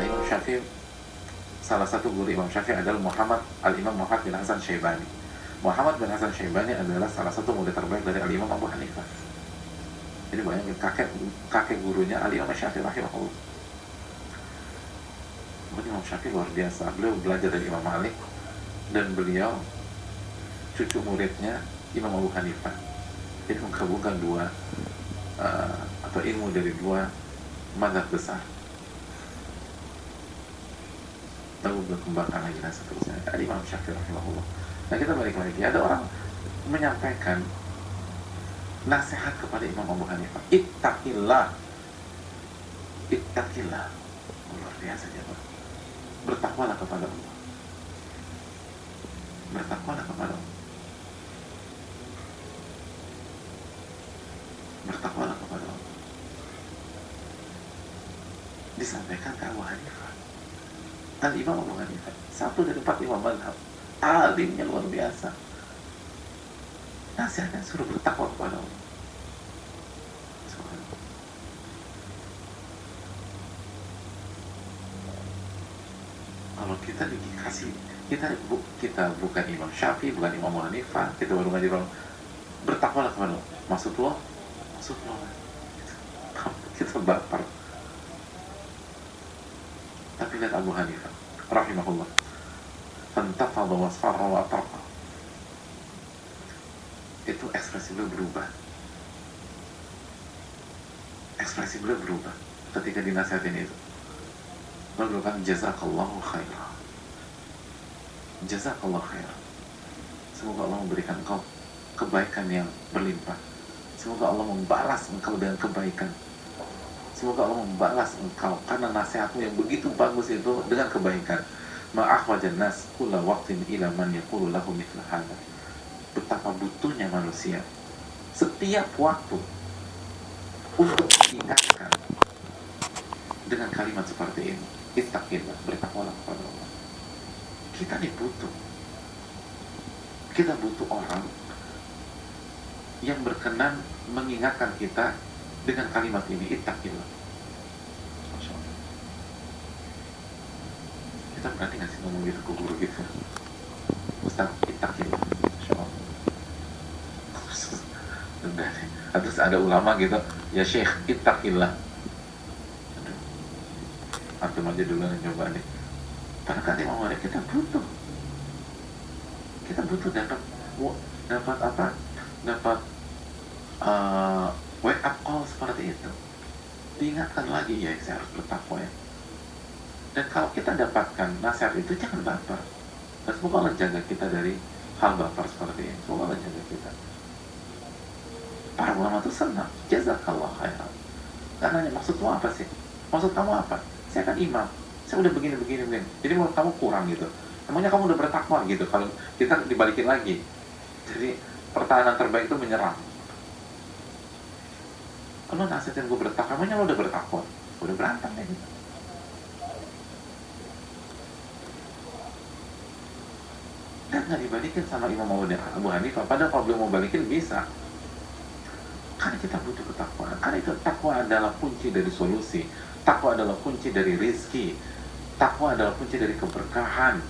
Imam Syafi'i, salah satu guru Imam Syafi'i adalah Al-Imam Muhammad bin Hasan Syaibani. Muhammad bin Hasan Syaibani adalah salah satu murid terbaik dari Al-Imam Abu Hanifah. Jadi bayangin kakek gurunya Al-Imam Syafi'i rahimahullah. Imam Syafi'i luar biasa. Beliau belajar dari Imam Malik, dan beliau cucu muridnya Imam Abu Hanifah. Jadi menggabungkan dua atau ilmu dari dua mazhab besar. Lalu berkembangkan lagi dan seterusnya. Imam Syafi'i rahimahullah. Nah, kita balik lagi. Ada orang menyampaikan nasihat kepada Imam Abu Hanifah. Ittaqillah. Ittaqillah. Luar biasa ya, Pak. Bertakwalah kepada Allah. Bertakwalah kepada Allah. Bertakwalah kepada Allah. Disampaikan ke Abu Hanifah. Al-Imam Abu Hanifah, satu dari 4 imam mazhab, alimnya luar biasa. Nasihatnya suruh bertakwa kepada Allah. Kalau kita dikasih, kita bukan Imam Syafi'i, bukan Imam Abu Hanifah, kita baru ngaji orang bertakwalah kepada Allah. Maksud lo, kita baper. Tapi lihat Abu Hanifah rahimahullah, fantafadha wasfarra wa atarqa. Itu ekspresi beliau berubah. Ekspresi beliau berubah ketika dinasihatin itu. Beliau bilang jazakallahu khairan. Jazakallahu khairan. Semoga Allah memberikan engkau kebaikan yang berlimpah. Semoga Allah membalas engkau dengan kebaikan. Semoga Allah membalas engkau karena nasihatmu yang begitu bagus itu dengan kebaikan. Ma'ahwajan nas kulla waqtin ila man yaqulu lahu mithla hadha. Betapa butuhnya manusia setiap waktu untuk diingatkan dengan kalimat seperti ini. Ittaqillah, bertakwalah kepada Allah. Kita nih butuh. Kita butuh orang yang berkenan mengingatkan kita dengan kalimat ini, ittaqillah. Kita berani nggak sih ngomong gitu ke guru gitu? Ustaz, ittaqillah. Enggak sih. Terus ada ulama gitu, ya Syekh, ittaqillah. Aduh, antum aja dulu yang coba nih. Karena kan Imam Malik kita butuh. Kita butuh dapat apa? Dapat wake up call seperti itu. Diingatkan lagi, ya saya harus bertakwa ya. Dan kalau kita dapatkan nasihat itu, jangan baper. Dan semoga Allah jaga kita dari hal baper seperti ini. Semoga Allah jaga kita. Para ulama itu senang. Jazakallah khairan. Karena maksudmu apa sih? Maksud kamu apa? Saya kan imam. Saya udah begini. Jadi menurut kamu kurang gitu. Emangnya kamu udah bertakwa gitu? Kalau kita dibalikin lagi. Jadi pertahanan terbaik itu menyerang. Kalau nasihatin gue bertakwa, emangnya lo udah bertakwa? Udah berantem ya gitu. Dan gak dibalikin sama Imam Abu Hanifah. Padahal kalau belum mau balikin bisa. Karena kita butuh ketakwaan. Karena itu takwa adalah kunci dari solusi. Takwa adalah kunci dari rizki. Takwa adalah kunci dari keberkahan.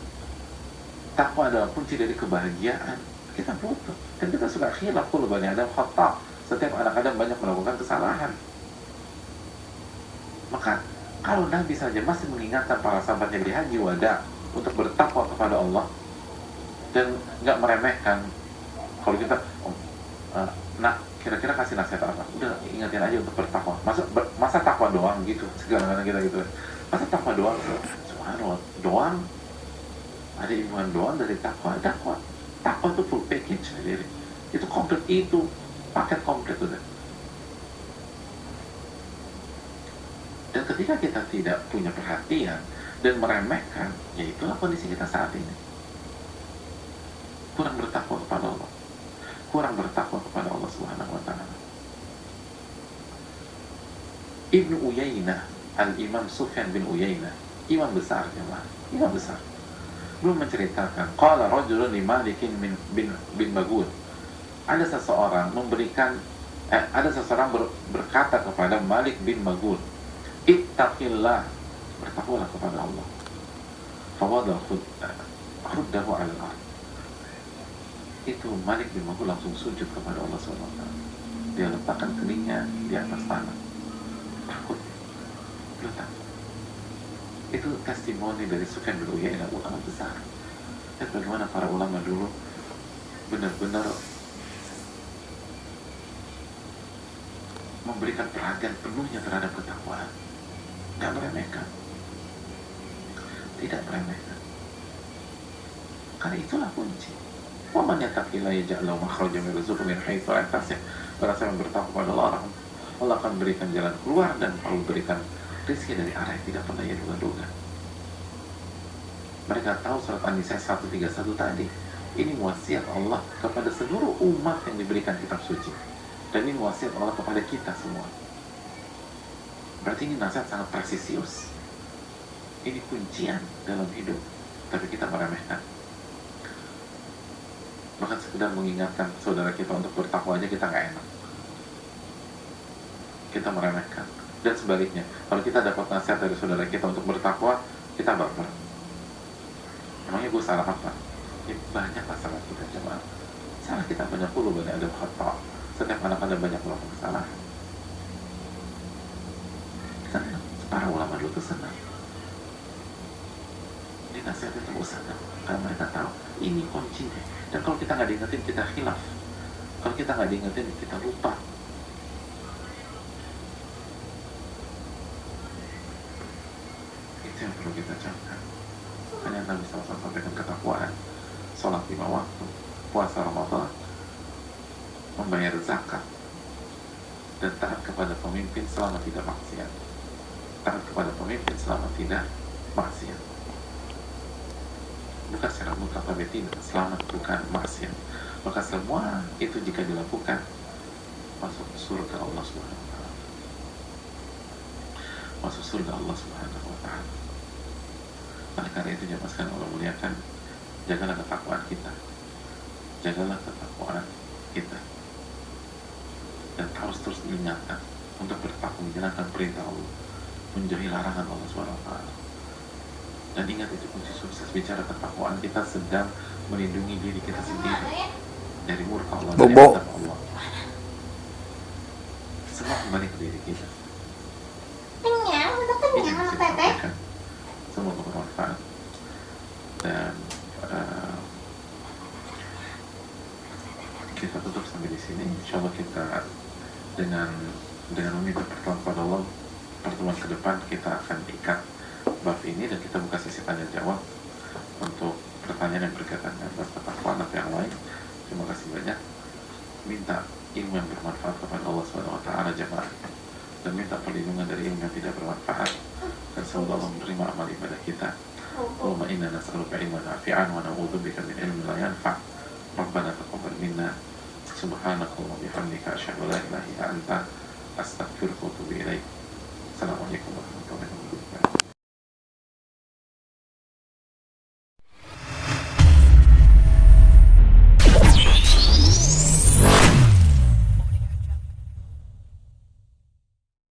Takwa adalah kunci dari kebahagiaan. Kita butuh. Dan kita suka khilaf kullu bani Adam khata'. Setiap anak Adam banyak melakukan kesalahan. Maka kalau Nabi saja masih mengingatkan para sahabatnya di haji wada untuk bertakwa kepada Allah dan nggak meremehkan. Kalau kita nak kira-kira kasih nasihat apa? Udah ingatin aja untuk bertakwa. Masa takwa doang gitu? Segala-galanya kita gitu. Masa takwa doang? Subhanallah, doang. Ada imbauan doang dari takwa. Takwa itu full package sendiri. Itu komplit, itu paket komplit udah. Dan ketika kita tidak punya perhatian dan meremehkan, ya itulah kondisi kita saat ini. Kurang bertakwa kepada Allah. Kurang bertakwa kepada Allah Subhanahu wa ta'ala. Ibnu Uyainah, Al-Imam Sufyan bin Uyainah, imam besar jemaah, imam besar. Belum menceritakan, qala rajulun li Malikin bin Maghul. Ada seseorang berkata kepada Malik bin Maghul, ittaqillah, bertakwalah kepada Allah. Fawadha khuddahu ala al-ard. Itu Malik bin Maghul langsung sujud kepada Allah SWT. Dia letakkan keningnya di atas tanah. Takut, letak. Itu testimoni dari Sufyan bin Uyainah, ulama besar. Dan bagaimana para ulama dulu benar-benar memberikan perhatian penuhnya terhadap ketakwaan. Tidak meremehkan. Tidak meremehkan. Karena itulah kunci. Wa man yattaqillaha yaj'al lahu makhrajan wa yarzuqhu min haitsu la yahtasib. Barang siapa yang bertakwa kepada Allah, Allah akan berikan jalan keluar dan Allah berikan rezeki dari arah yang tidak pernah ia duga-duga. Mereka tahu surat An-Nisa 131 tadi. Ini wasiat Allah kepada seluruh umat yang diberikan kitab suci. Dan ini wasiat Allah kepada kita semua. Berarti ini nasihat sangat presisius. Ini kuncian dalam hidup. Tapi kita meremehkan. Bahkan sekedar mengingatkan saudara kita untuk bertakwa aja kita nggak enak. Kita meremehkan. Dan sebaliknya, kalau kita dapat nasihat dari saudara kita untuk bertakwa, kita baper. Emangnya gue salah apa? Ya, banyaklah salah kita, jemaah. Salah kita banyak puluh, banyak ada khata. Setiap anak ada banyak melakukan kesalahan. Karena para ulama dulu itu senang. Dinasihatin terus senang. Karena mereka tahu, ini kuncinya. Dan kalau kita nggak diingetin, kita khilaf. Kalau kita nggak diingetin, kita lupa. Itu yang perlu kita camkan. Hanya Nabi SAW sampaikan ketakwaan, sholat 5 waktu, puasa Ramadan, membayar zakat, dan taat kepada pemimpin selama tidak maksiat. Taat kepada pemimpin selama tidak maksiat. Bukan secara mutlak, tapi tidak selamat, bukan maksiat. Maka semua itu jika dilakukan masuk surga Allah Subhanahu wa ta'ala. Masuk surga Allah Subhanahu wa ta'ala. Oleh karena itu jemaah sekalian Allah muliakan, jagalah ketakwaan kita. Jagalah ketakwaan kita. Dan harus terus diingatkan untuk bertakwa menjalankan perintah Allah, menjauhi larangan Allah Subhanahu wa ta'ala. Dan ingat, itu kunci sukses. Bicara ketakwaan, kita sedang melindungi diri kita sendiri dari murka Allah, dari azab Allah. Semua kembali ke diri kita. Ini yang bisa disampaikan. Semoga bermanfaat. Dan kita tutup sampai di sini. Insyaallah kita dengan meminta pertolongan kepada Allah, pertemuan ke depan kita akan ikat bab ini dan kita buka sesi tanya jawab untuk pertanyaan yang berkaitan dengan bab ketakwaan atau yang lain. Terima kasih banyak. Minta ilmu yang bermanfaat kepada Allah Subhanahu wa ta'ala jemaah, dan minta perlindungan dari ilmu yang tidak bermanfaat, dan semoga Allah menerima amal ibadah kita. Allahumma inna nas'aluka ilman nafi'an wa na'udzubika min ilmin la yanfa'. Rabbana taqabbal minna. Subhanakallahumma bihamdika asyhadu an la ilaha illa anta astaghfiruka wa atubu ilaik.